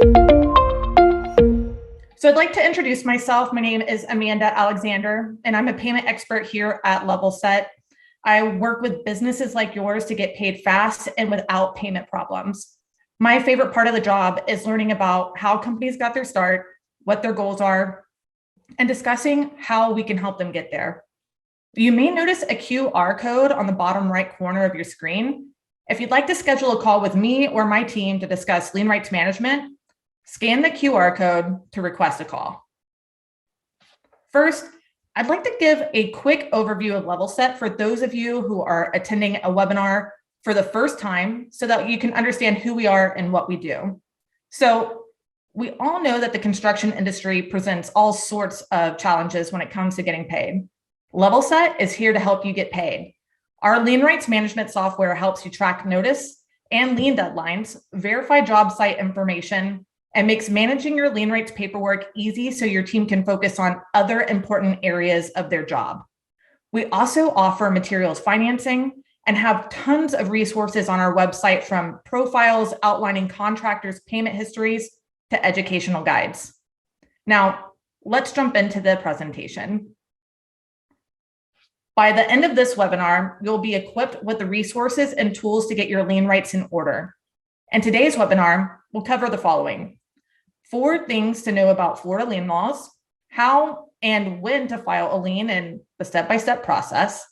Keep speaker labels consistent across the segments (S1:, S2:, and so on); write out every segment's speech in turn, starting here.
S1: So I'd like to introduce myself. My name is Amanda Alexander, and I'm a payment expert here at Levelset. I work with businesses like yours to get paid fast and without payment problems. My favorite part of the job is learning about how companies got their start, what their goals are, and discussing how we can help them get there. You may notice a QR code on the bottom right corner of your screen. If you'd like to schedule a call with me or my team to discuss lien rights management, scan the QR code to request a call. First, I'd like to give a quick overview of Levelset for those of you who are attending a webinar for the first time so that you can understand who we are and what we do. So we all know that the construction industry presents all sorts of challenges when it comes to getting paid. Levelset is here to help you get paid. Our lien rights management software helps you track notice and lien deadlines, verify job site information, and makes managing your lien rights paperwork easy so your team can focus on other important areas of their job. We also offer materials financing and have tons of resources on our website, from profiles outlining contractors' payment histories to educational guides. Now, let's jump into the presentation. By the end of this webinar, you'll be equipped with the resources and tools to get your lien rights in order. In today's webinar, we'll cover the following: 4 things to know about Florida lien laws, how and when to file a lien and the step-by-step process,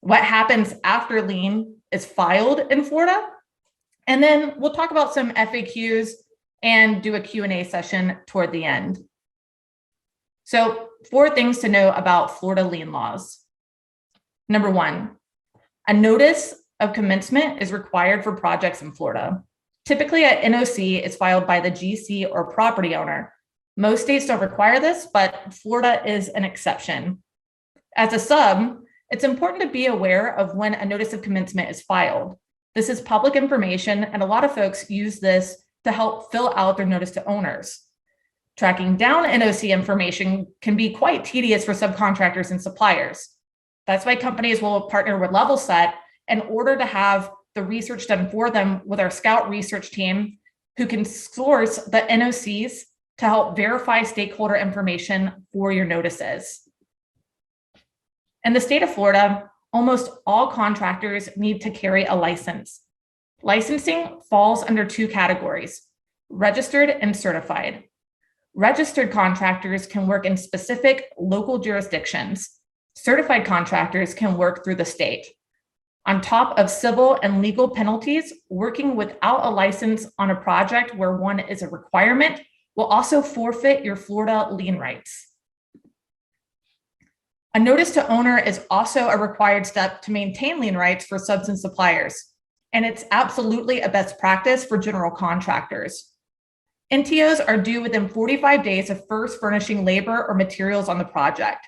S1: what happens after lien is filed in Florida, and then we'll talk about some FAQs and do a Q&A session toward the end. So 4 things to know about Florida lien laws. Number 1, a notice of commencement is required for projects in Florida. Typically, an NOC is filed by the GC or property owner. Most states don't require this, but Florida is an exception. As a sub, it's important to be aware of when a notice of commencement is filed. This is public information, and a lot of folks use this to help fill out their notice to owners. Tracking down NOC information can be quite tedious for subcontractors and suppliers. That's why companies will partner with Levelset in order to have the research done for them with our Scout research team, who can source the NOCs to help verify stakeholder information for your notices. In the state of Florida, almost all contractors need to carry a license. Licensing falls under 2 categories: registered and certified. Registered contractors can work in specific local jurisdictions. Certified contractors can work through the state. On top of civil and legal penalties, working without a license on a project where one is a requirement will also forfeit your Florida lien rights. A notice to owner is also a required step to maintain lien rights for subs and suppliers, and it's absolutely a best practice for general contractors. NTOs are due within 45 days of first furnishing labor or materials on the project.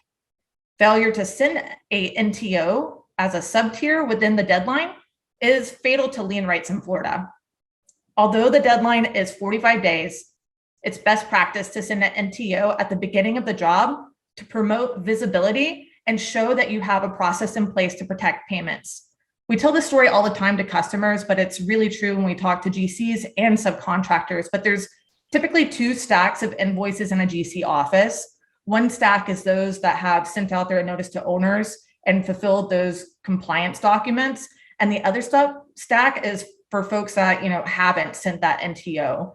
S1: Failure to send a NTO as a sub-tier within the deadline is fatal to lien rights in Florida. Although the deadline is 45 days, it's best practice to send an NTO at the beginning of the job to promote visibility and show that you have a process in place to protect payments. We tell this story all the time to customers, but it's really true when we talk to GCs and subcontractors. But there's typically 2 stacks of invoices in a GC office. One stack is those that have sent out their notice to owners and fulfilled those compliance documents. And the other stack is for folks that haven't sent that NTO.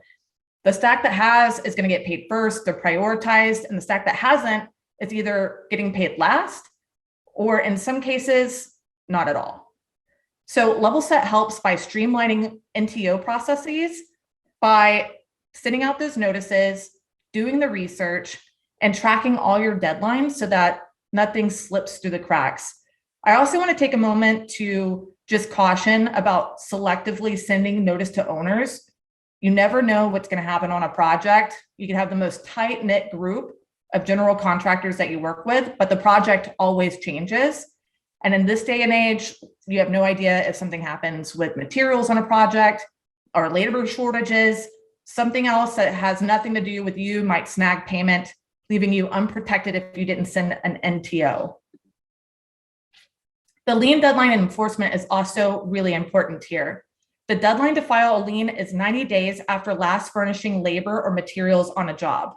S1: The stack that has is going to get paid first, they're prioritized, and the stack that hasn't is either getting paid last, or in some cases, not at all. So Levelset helps by streamlining NTO processes by sending out those notices, doing the research, and tracking all your deadlines so that nothing slips through the cracks. I also want to take a moment to just caution about selectively sending notice to owners. You never know what's going to happen on a project. You can have the most tight-knit group of general contractors that you work with, but the project always changes. And in this day and age, you have no idea if something happens with materials on a project or labor shortages. Something else that has nothing to do with you might snag payment, leaving you unprotected if you didn't send an NTO. The lien deadline enforcement is also really important here. The deadline to file a lien is 90 days after last furnishing labor or materials on a job.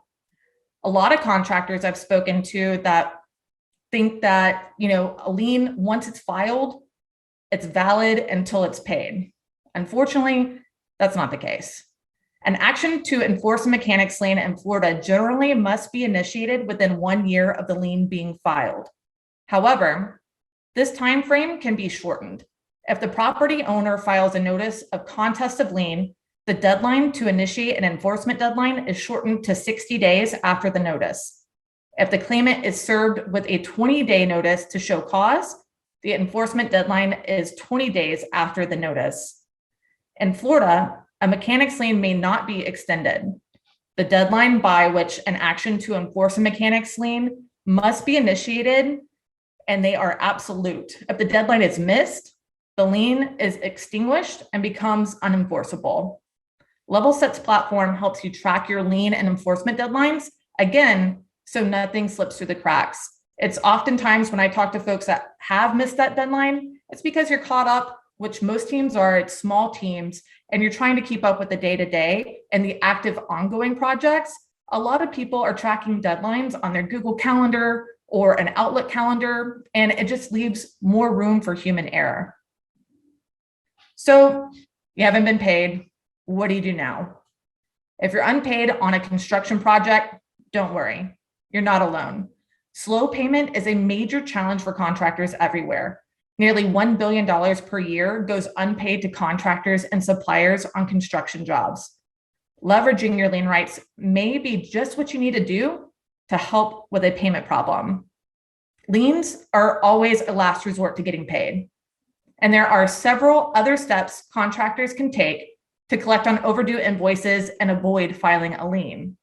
S1: A lot of contractors I've spoken to that think that, a lien, once it's filed, it's valid until it's paid. Unfortunately, that's not the case. An action to enforce a mechanics lien in Florida generally must be initiated within 1 year of the lien being filed. However, this time frame can be shortened. If the property owner files a notice of contest of lien, the deadline to initiate an enforcement deadline is shortened to 60 days after the notice. If the claimant is served with a 20-day notice to show cause, the enforcement deadline is 20 days after the notice. In Florida, a mechanics lien may not be extended. The deadline by which an action to enforce a mechanics lien must be initiated, and they are absolute. If the deadline is missed, the lien is extinguished and becomes unenforceable. Levelset's platform helps you track your lien and enforcement deadlines, again, so nothing slips through the cracks. It's oftentimes when I talk to folks that have missed that deadline, it's because you're caught up, which most teams are, it's small teams, and you're trying to keep up with the day-to-day and the active ongoing projects. A lot of people are tracking deadlines on their Google Calendar or an Outlook calendar, and it just leaves more room for human error. So you haven't been paid. What do you do now? If you're unpaid on a construction project, don't worry, you're not alone. Slow payment is a major challenge for contractors everywhere. Nearly $1 billion per year goes unpaid to contractors and suppliers on construction jobs. Leveraging your lien rights may be just what you need to do to help with a payment problem. Liens are always a last resort to getting paid. And there are several other steps contractors can take to collect on overdue invoices and avoid filing a lien.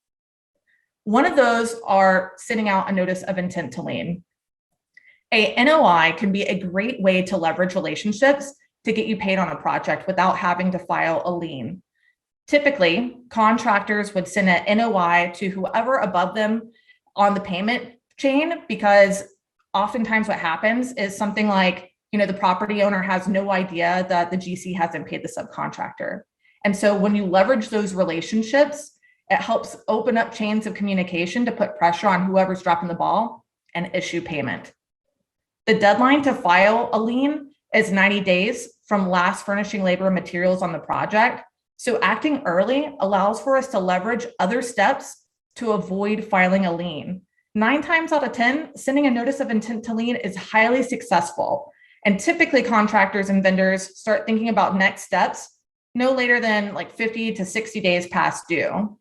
S1: One of those are sending out a notice of intent to lien. A NOI can be a great way to leverage relationships to get you paid on a project without having to file a lien. Typically, contractors would send an NOI to whoever above them on the payment chain, because oftentimes what happens is something like, the property owner has no idea that the GC hasn't paid the subcontractor. And so when you leverage those relationships, it helps open up chains of communication to put pressure on whoever's dropping the ball and issue payment. The deadline to file a lien is 90 days from last furnishing labor and materials on the project. So acting early allows for us to leverage other steps to avoid filing a lien. 9 times out of 10, sending a notice of intent to lien is highly successful. And typically contractors and vendors start thinking about next steps no later than 50 to 60 days past due.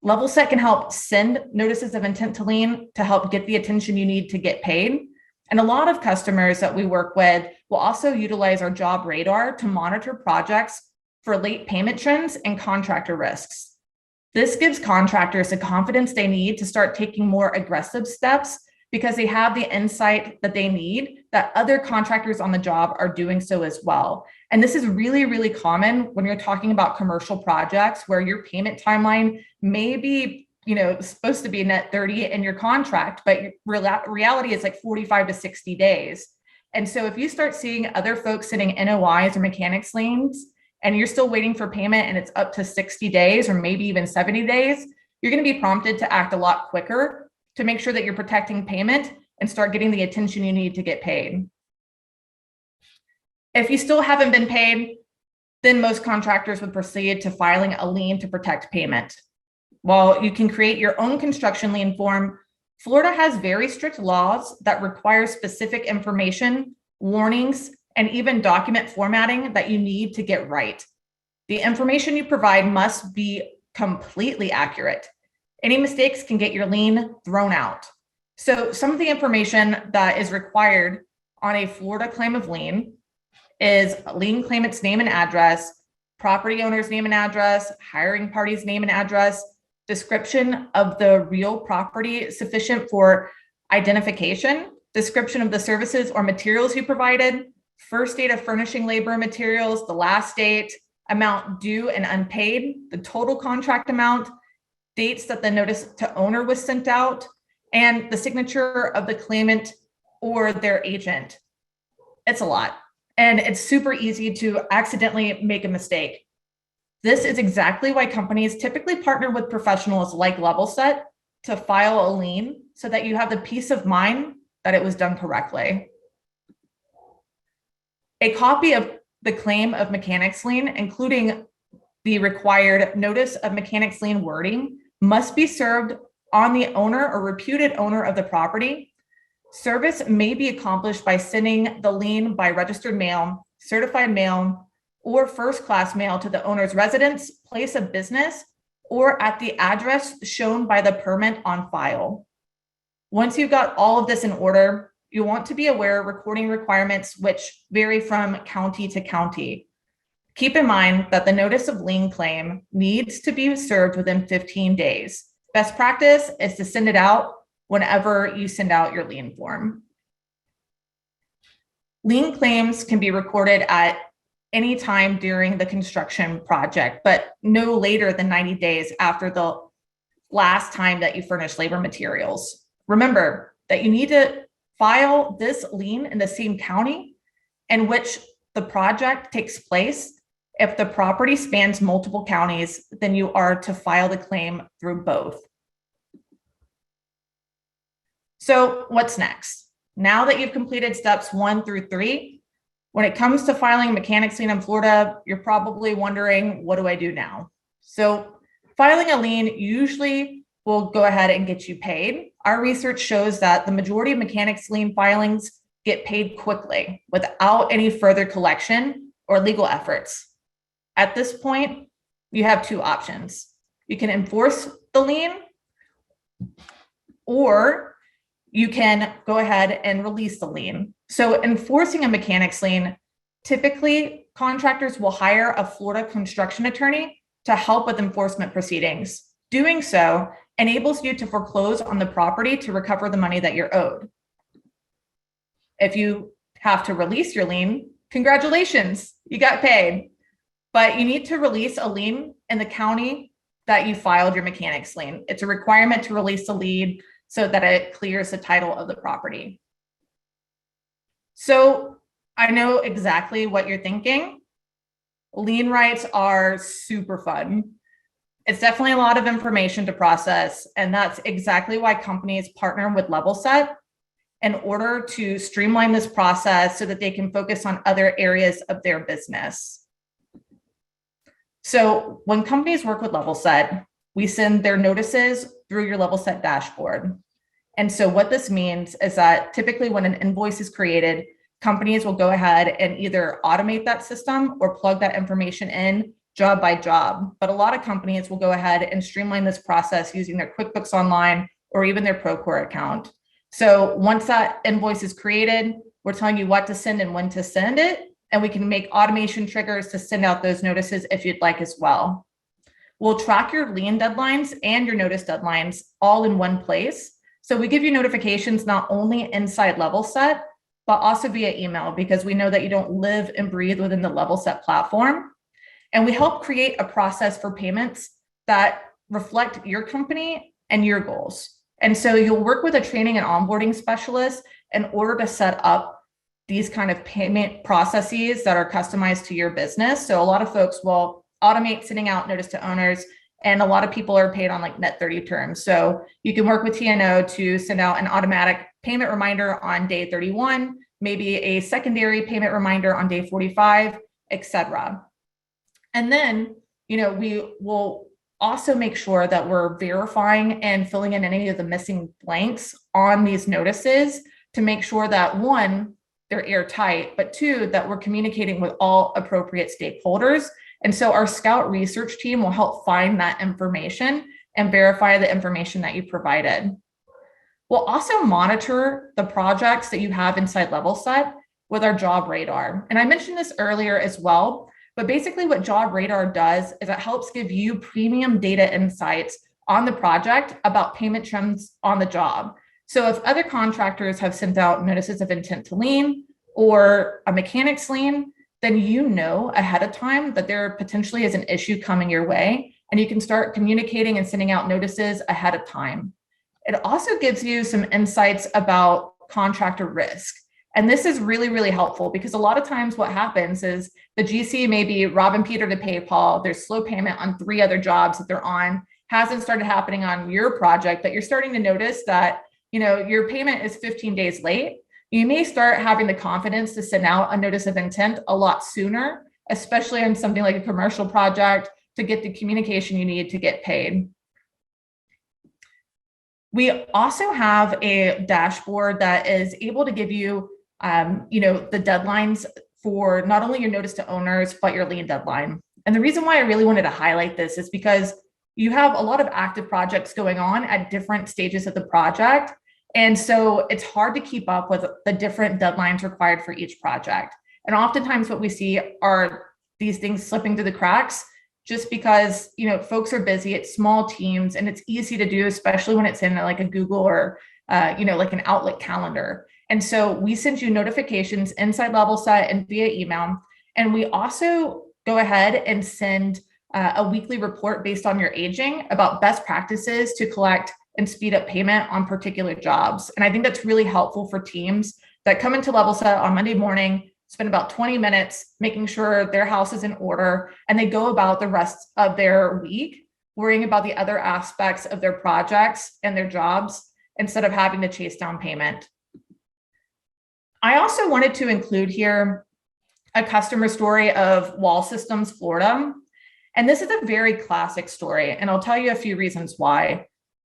S1: Levelset can help send notices of intent to lien to help get the attention you need to get paid. And a lot of customers that we work with will also utilize our job radar to monitor projects for late payment trends and contractor risks. This gives contractors the confidence they need to start taking more aggressive steps because they have the insight that they need, that other contractors on the job are doing so as well. And this is really, really common when you're talking about commercial projects where your payment timeline may be, supposed to be net 30 in your contract, but reality is 45 to 60 days. And so if you start seeing other folks sending NOIs or mechanics liens, and you're still waiting for payment and it's up to 60 days or maybe even 70 days, you're going to be prompted to act a lot quicker to make sure that you're protecting payment and start getting the attention you need to get paid. If you still haven't been paid, then most contractors would proceed to filing a lien to protect payment. While you can create your own construction lien form, Florida has very strict laws that require specific information, warnings, and even document formatting that you need to get right. The information you provide must be completely accurate. Any mistakes can get your lien thrown out. So some of the information that is required on a Florida claim of lien is lien claimant's name and address, property owner's name and address, hiring party's name and address, description of the real property sufficient for identification, description of the services or materials you provided, first date of furnishing labor and materials, the last date, amount due and unpaid, the total contract amount, dates that the notice to owner was sent out, and the signature of the claimant or their agent. It's a lot. and it's super easy to accidentally make a mistake. This is exactly why companies typically partner with professionals like Levelset to file a lien so that you have the peace of mind that it was done correctly. A copy of the claim of mechanics lien, including the required notice of mechanics lien wording, must be served on the owner or reputed owner of the property. Service may be accomplished by sending the lien by registered mail, certified mail, or first-class mail to the owner's residence, place of business, or at the address shown by the permit on file. Once you've got all of this in order, you want to be aware of recording requirements which vary from county to county. Keep in mind that the notice of lien claim needs to be served within 15 days. Best practice is to send it out whenever you send out your lien form. Lien claims can be recorded at any time during the construction project, but no later than 90 days after the last time that you furnished labor materials. Remember that you need to file this lien in the same county in which the project takes place. If the property spans multiple counties, then you are to file the claim through both. So what's next? Now that you've completed steps 1 through 3, when it comes to filing a mechanics lien in Florida, you're probably wondering, what do I do now? So filing a lien usually will go ahead and get you paid. Our research shows that the majority of mechanics lien filings get paid quickly without any further collection or legal efforts. At this point, you have two options. You can enforce the lien, or you can go ahead and release the lien. So enforcing a mechanics lien, typically contractors will hire a Florida construction attorney to help with enforcement proceedings. Doing so enables you to foreclose on the property to recover the money that you're owed. If you have to release your lien, congratulations, you got paid. But you need to release a lien in the county that you filed your mechanics lien. It's a requirement to release the lien so that it clears the title of the property. So I know exactly what you're thinking. Lien rights are super fun. It's definitely a lot of information to process, and that's exactly why companies partner with Levelset in order to streamline this process so that they can focus on other areas of their business. So when companies work with Levelset, we send their notices through your Levelset dashboard. And so what this means is that typically when an invoice is created, companies will go ahead and either automate that system or plug that information in job by job. But a lot of companies will go ahead and streamline this process using their QuickBooks Online or even their Procore account. So once that invoice is created, we're telling you what to send and when to send it. And we can make automation triggers to send out those notices if you'd like as well. We'll track your lien deadlines and your notice deadlines all in one place. So we give you notifications not only inside Levelset, but also via email, because we know that you don't live and breathe within the Levelset platform. And we help create a process for payments that reflect your company and your goals. And so you'll work with a training and onboarding specialist in order to set up these kind of payment processes that are customized to your business. So a lot of folks will automate sending out notice to owners, and a lot of people are paid on like net 30 terms. So you can work with TNO to send out an automatic payment reminder on day 31, maybe a secondary payment reminder on day 45, etc. And then, we will also make sure that we're verifying and filling in any of the missing blanks on these notices to make sure that, one, they're airtight, but two, that we're communicating with all appropriate stakeholders. And so our Scout research team will help find that information and verify the information that you provided. We'll also monitor the projects that you have inside Levelset with our job radar. And I mentioned this earlier as well, but basically what job radar does is it helps give you premium data insights on the project about payment trends on the job. So if other contractors have sent out notices of intent to lien or a mechanics lien, then you know ahead of time that there potentially is an issue coming your way, and you can start communicating and sending out notices ahead of time. It also gives you some insights about contractor risk. And this is really, really helpful because a lot of times what happens is the GC may be robbing Peter to pay Paul. There's slow payment on 3 other jobs that they're on, hasn't started happening on your project, but you're starting to notice that, your payment is 15 days late. You may start having the confidence to send out a notice of intent a lot sooner, especially on something like a commercial project, to get the communication you need to get paid. We also have a dashboard that is able to give you, the deadlines for not only your notice to owners, but your lien deadline. And the reason why I really wanted to highlight this is because you have a lot of active projects going on at different stages of the project. And so it's hard to keep up with the different deadlines required for each project. And oftentimes what we see are these things slipping through the cracks just because, folks are busy, it's small teams, and it's easy to do, especially when it's in like a Google or, like an Outlook calendar. And so we send you notifications inside Levelset and via email. And we also go ahead and send a weekly report based on your aging about best practices to collect and speed up payment on particular jobs. And I think that's really helpful for teams that come into Levelset on Monday morning, spend about 20 minutes making sure their house is in order, and they go about the rest of their week worrying about the other aspects of their projects and their jobs instead of having to chase down payment. I also wanted to include here a customer story of Wall Systems, Florida. And this is a very classic story, and I'll tell you a few reasons why.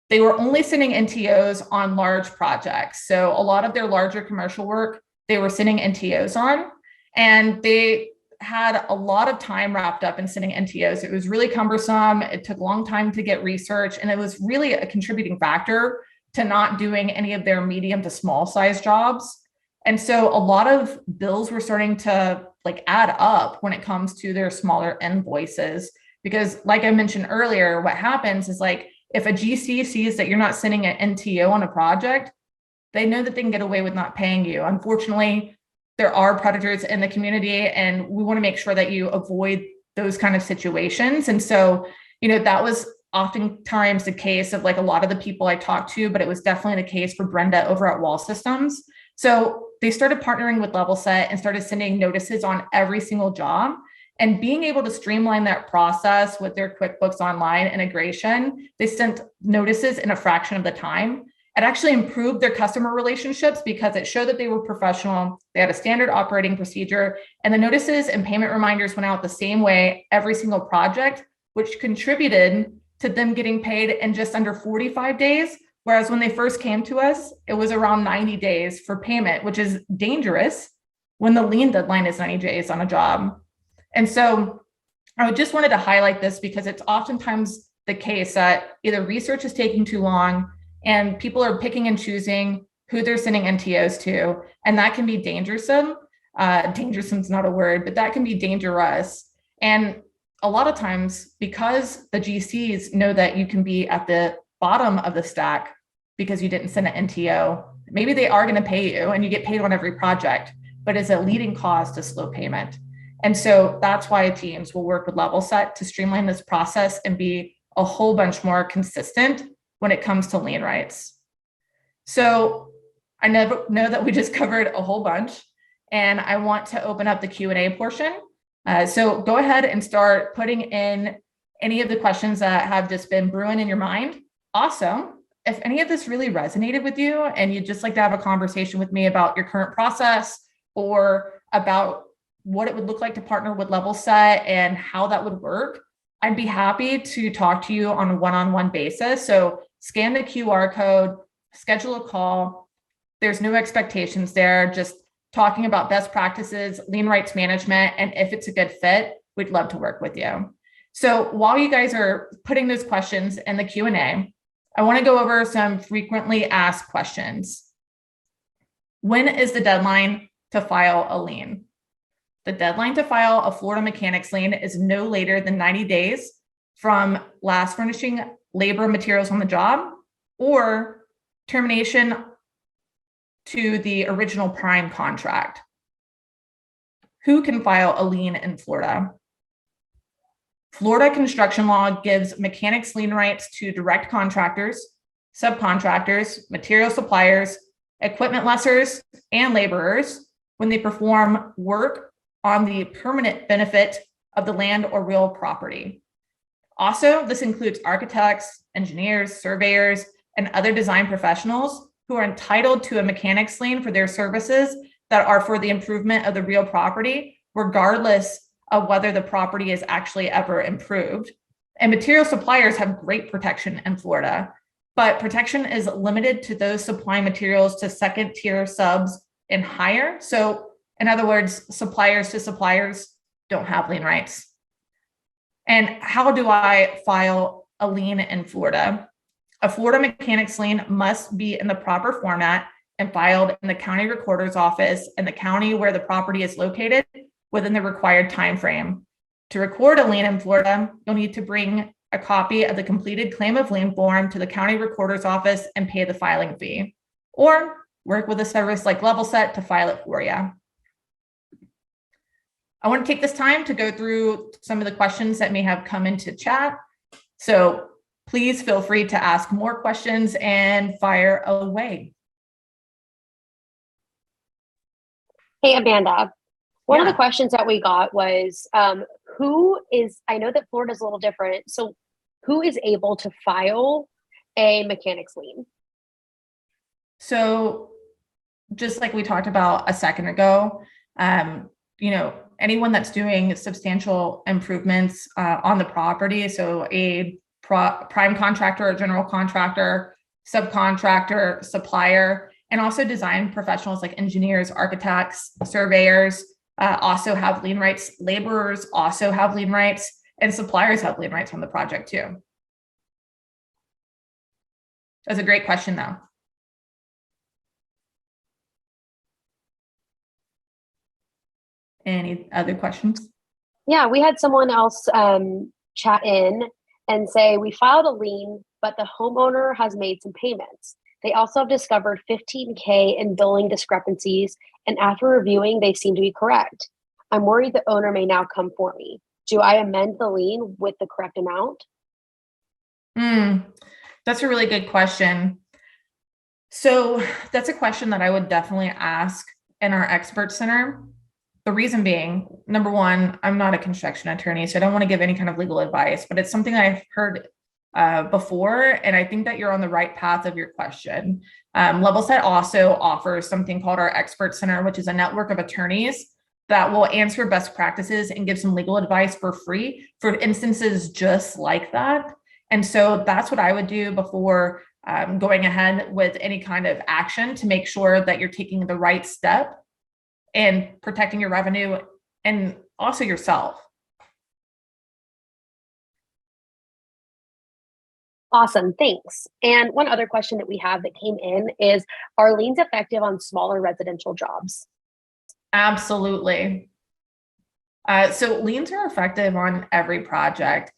S1: They were only sending NTOs on large projects. So a lot of their larger commercial work, they were sending NTOs on, and they had a lot of time wrapped up in sending NTOs. It was really cumbersome. It took a long time to get research, and it was really a contributing factor to not doing any of their medium to small size jobs. And so a lot of bills were starting to add up when it comes to their smaller invoices, because like I mentioned earlier, what happens is if a GC sees that you're not sending an NTO on a project, they know that they can get away with not paying you. Unfortunately, there are predators in the community, and we want to make sure that you avoid those kind of situations. And so, that was oftentimes the case of a lot of the people I talked to, but it was definitely the case for Brenda over at Wall Systems. So they started partnering with Levelset and started sending notices on every single job. And being able to streamline that process with their QuickBooks Online integration, they sent notices in a fraction of the time. It actually improved their customer relationships because it showed that they were professional. They had a standard operating procedure, and the notices and payment reminders went out the same way every single project, which contributed to them getting paid in just under 45 days. Whereas when they first came to us, it was around 90 days for payment, which is dangerous when the lien deadline is 90 days on a job. And so I just wanted to highlight this because it's oftentimes the case that either research is taking too long and people are picking and choosing who they're sending NTOs to. And that can be dangersome. Dangerousome not a word, but that can be dangerous. And a lot of times, because the GCs know that you can be at the bottom of the stack because you didn't send an NTO, maybe they are going to pay you and you get paid on every project, but it's a leading cause to slow payment. And so that's why teams will work with Levelset to streamline this process and be a whole bunch more consistent when it comes to lien rights. So I know that we just covered a whole bunch, and I want to open up the Q&A portion. So go ahead and start putting in any of the questions that have just been brewing in your mind. Also, if any of this really resonated with you and you'd just like to have a conversation with me about your current process or about what it would look like to partner with Levelset and how that would work, I'd be happy to talk to you on a one-on-one basis. So scan the QR code, schedule a call. There's no expectations there, just talking about best practices, lien rights management, and if it's a good fit, we'd love to work with you. So while you guys are putting those questions in the Q&A, I want to go over some frequently asked questions. When is the deadline to file a lien? The deadline to file a Florida mechanics lien is no later than 90 days from last furnishing labor and materials on the job or termination to the original prime contract. Who can file a lien in Florida? Florida construction law gives mechanics lien rights to direct contractors, subcontractors, material suppliers, equipment lessors, and laborers when they perform work on the permanent benefit of the land or real property. Also, this includes architects, engineers, surveyors, and other design professionals who are entitled to a mechanics lien for their services that are for the improvement of the real property, regardless of whether the property is actually ever improved. And material suppliers have great protection in Florida, but protection is limited to those supplying materials to second tier subs and higher. So in other words, suppliers to suppliers don't have lien rights. And how do I file a lien in Florida? A Florida mechanics lien must be in the proper format and filed in the county recorder's office in the county where the property is located within the required time frame. To record a lien in Florida, you'll need to bring a copy of the completed claim of lien form to the county recorder's office and pay the filing fee, or work with a service like Levelset to file it for you. I want to take this time to go through some of the questions that may have come into chat. So please feel free to ask more questions and fire away.
S2: Hey, Amanda. One of the questions that we got was, I know that Florida's a little different. So who is able to file a mechanics lien?
S1: So just like we talked about a second ago, anyone that's doing substantial improvements on the property, so a prime contractor or general contractor, subcontractor, supplier, and also design professionals like engineers, architects, surveyors also have lien rights. Laborers also have lien rights, and suppliers have lien rights on the project too. That's a great question though. Any other questions?
S2: Yeah, we had someone else chat in and say, we filed a lien, but the homeowner has made some payments. They also have discovered $15K in billing discrepancies, and after reviewing, they seem to be correct. I'm worried the owner may now come for me. Do I amend the lien with the correct amount?
S1: That's a really good question. So that's a question that I would definitely ask in our expert center. The reason being, number one, I'm not a construction attorney, so I don't want to give any kind of legal advice, but it's something I've heard before, and I think that you're on the right path of your question. Levelset also offers something called our expert center, which is a network of attorneys that will answer best practices and give some legal advice for free for instances just like that. And so that's what I would do before going ahead with any kind of action to make sure that you're taking the right step and protecting your revenue and also yourself.
S2: Awesome, thanks. And one other question that we have that came in is, are liens effective on smaller residential jobs?
S1: Absolutely. So liens are effective on every project,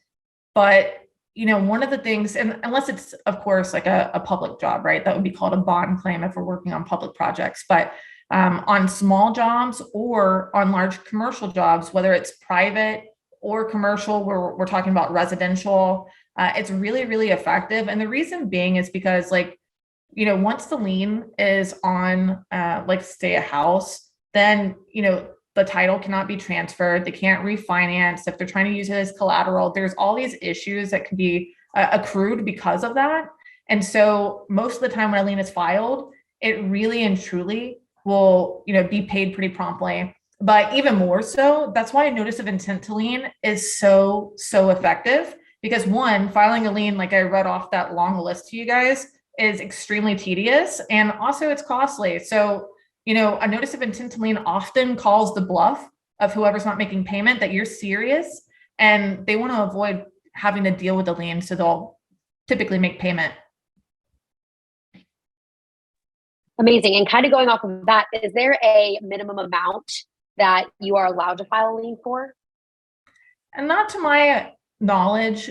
S1: but one of the things, and unless it's of course like a public job, right? That would be called a bond claim if we're working on public projects. But on small jobs or on large commercial jobs, whether it's private or commercial, we're talking about residential, it's really, really effective. And the reason being is because once the lien is on, say a house, then, the title cannot be transferred. They can't refinance. If they're trying to use it as collateral, there's all these issues that can be accrued because of that. And so most of the time when a lien is filed, it really and truly will, be paid pretty promptly. But even more so, that's why a notice of intent to lien is so effective. Because one, filing a lien, like I read off that long list to you guys, is extremely tedious, and also it's costly. So, a notice of intent to lien often calls the bluff of whoever's not making payment that you're serious, and they want to avoid having to deal with the lien, so they'll typically make payment.
S2: Amazing. And kind of going off of that, is there a minimum amount that you are allowed to file a lien for?
S1: And not to my knowledge.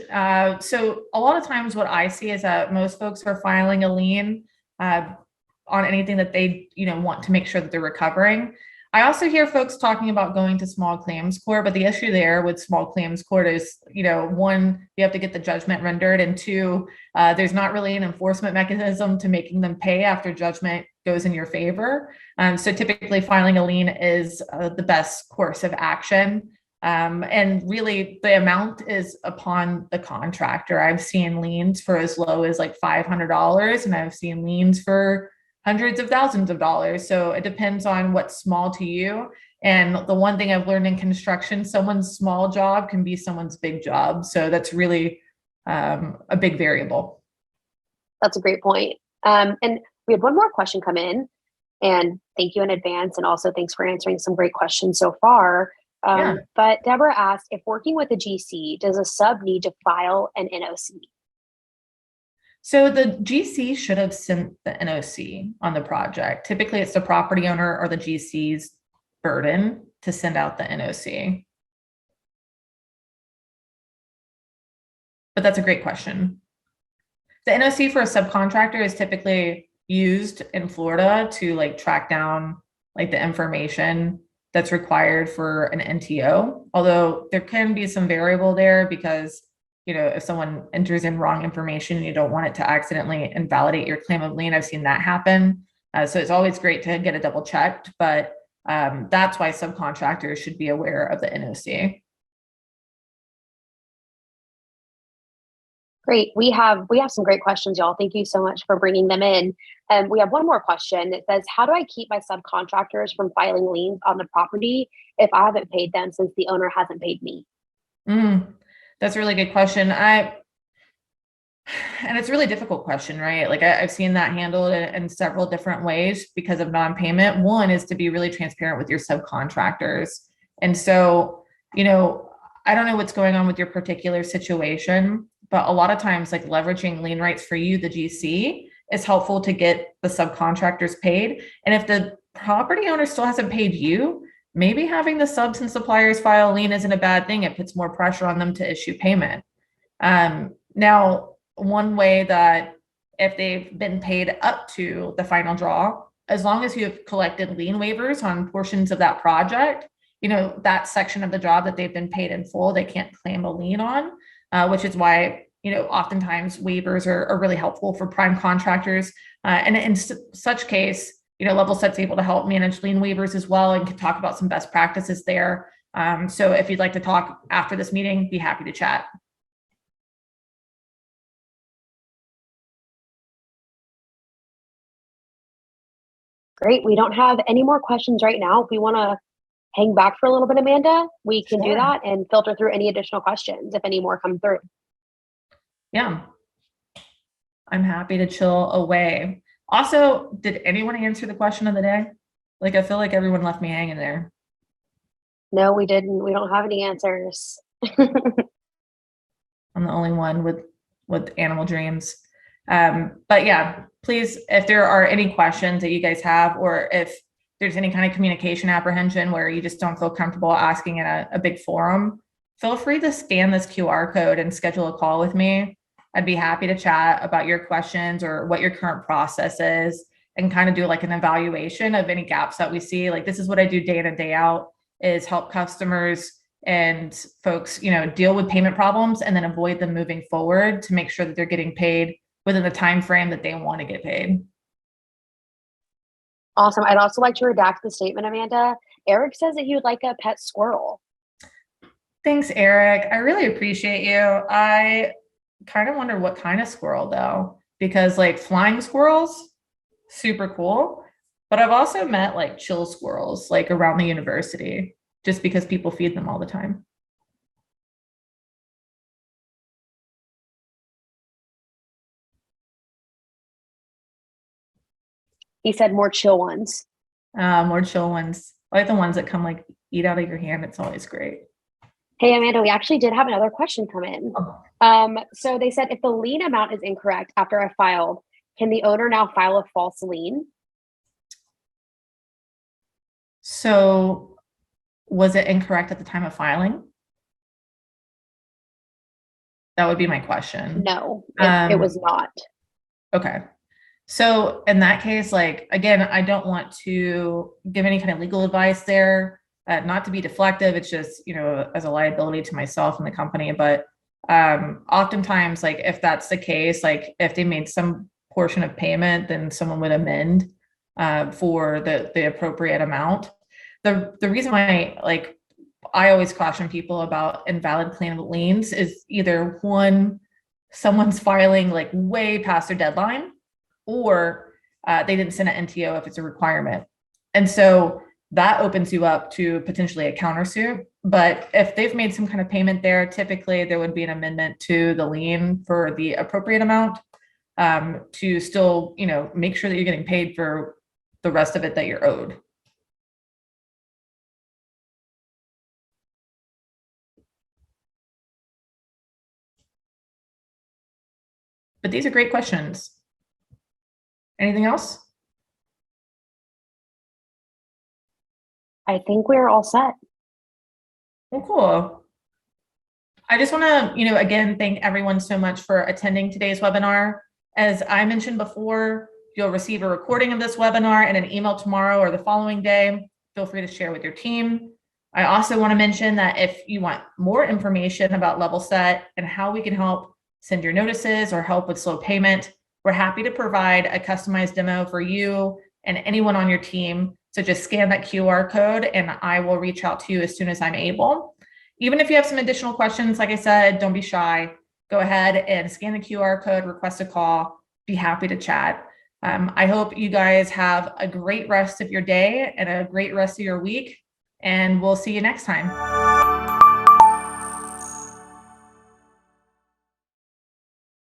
S1: So a lot of times what I see is that most folks are filing a lien on anything that they want to make sure that they're recovering. I also hear folks talking about going to small claims court, but the issue there with small claims court is, one, you have to get the judgment rendered, and two, there's not really an enforcement mechanism to making them pay after judgment goes in your favor. So typically filing a lien is the best course of action. And really the amount is upon the contractor. I've seen liens for as low as like $500, and I've seen liens for hundreds of thousands of dollars. So it depends on what's small to you. And the one thing I've learned in construction, someone's small job can be someone's big job. So that's really a big variable.
S2: That's a great point. And we had one more question come in, and thank you in advance. And also thanks for answering some great questions so far. But Deborah asked, if working with a GC, does a sub need to file an NOC?
S1: So the GC should have sent the NOC on the project. Typically, it's the property owner or the GC's burden to send out the NOC. But that's a great question. The NOC for a subcontractor is typically used in Florida to like track down like the information that's required for an NTO. Although there can be some variable there because if someone enters in wrong information and you don't want it to accidentally invalidate your claim of lien, I've seen that happen. So it's always great to get it double checked, but that's why subcontractors should be aware of the NOC.
S2: Great. We have some great questions, y'all. Thank you so much for bringing them in. We have one more question. It says, how do I keep my subcontractors from filing liens on the property if I haven't paid them since the owner hasn't paid me?
S1: That's a really good question. And it's a really difficult question, right? Like I've seen that handled in several different ways because of non-payment. One is to be really transparent with your subcontractors. And so, I don't know what's going on with your particular situation, but a lot of times like leveraging lien rights for you, the GC, is helpful to get the subcontractors paid. And if the property owner still hasn't paid you, maybe having the subs and suppliers file a lien isn't a bad thing. It puts more pressure on them to issue payment. Now, one way that if they've been paid up to the final draw, as long as you have collected lien waivers on portions of that project, that section of the job that they've been paid in full, they can't claim a lien on, which is why, oftentimes waivers are really helpful for prime contractors. And in such case, Levelset's able to help manage lien waivers as well and can talk about some best practices there. So if you'd like to talk after this meeting, be happy to chat.
S2: Great. We don't have any more questions right now. If we want to hang back for a little bit, Amanda, we can do that and filter through any additional questions if any more come through.
S1: Yeah. I'm happy to chill away. Also, did anyone answer the question of the day? Like, I feel like everyone left me hanging there.
S2: No, we didn't. We don't have any answers.
S1: I'm the only one with animal dreams. But yeah, please, if there are any questions that you guys have, or if there's any kind of communication apprehension where you just don't feel comfortable asking in a big forum, feel free to scan this QR code and schedule a call with me. I'd be happy to chat about your questions or what your current process is and kind of do like an evaluation of any gaps that we see. Like, this is what I do day in and day out, is help customers and folks, deal with payment problems and then avoid them moving forward to make sure that they're getting paid within the time frame that they want to get paid.
S2: Awesome. I'd also like to redact the statement, Amanda. Eric says that he would like a pet squirrel.
S1: Thanks, Eric. I really appreciate you. I kind of wonder what kind of squirrel though, because like flying squirrels, super cool. But I've also met like chill squirrels like around the university just because people feed them all the time.
S2: He said more chill ones.
S1: More chill ones. I like the ones that come like eat out of your hand. It's always great.
S2: Hey, Amanda, we actually did have another question come in. So they said, if the lien amount is incorrect after I filed, can the owner now file a false lien?
S1: So was it incorrect at the time of filing? That would be my question.
S2: No, it was not.
S1: Okay. So in that case, like, again, I don't want to give any kind of legal advice there, not to be deflective. It's just, as a liability to myself and the company. But oftentimes, like, if that's the case, like if they made some portion of payment, then someone would amend for the appropriate amount. The reason why, like, I always caution people about invalid claimable liens is either one, someone's filing like way past their deadline, or they didn't send an NTO if it's a requirement. And so that opens you up to potentially a countersuit. But if they've made some kind of payment there, typically there would be an amendment to the lien for the appropriate amount to still, make sure that you're getting paid for the rest of it that you're owed. But these are great questions. Anything else?
S2: I think we're all set.
S1: Well, cool. I just want to, again, thank everyone so much for attending today's webinar. As I mentioned before, you'll receive a recording of this webinar and an email tomorrow or the following day. Feel free to share with your team. I also want to mention that if you want more information about Levelset and how we can help send your notices or help with slow payment, we're happy to provide a customized demo for you and anyone on your team. So just scan that QR code and I will reach out to you as soon as I'm able. Even if you have some additional questions, like I said, don't be shy. Go ahead and scan the QR code, request a call, be happy to chat. I hope you guys have a great rest of your day and a great rest of your week, and we'll see you next time.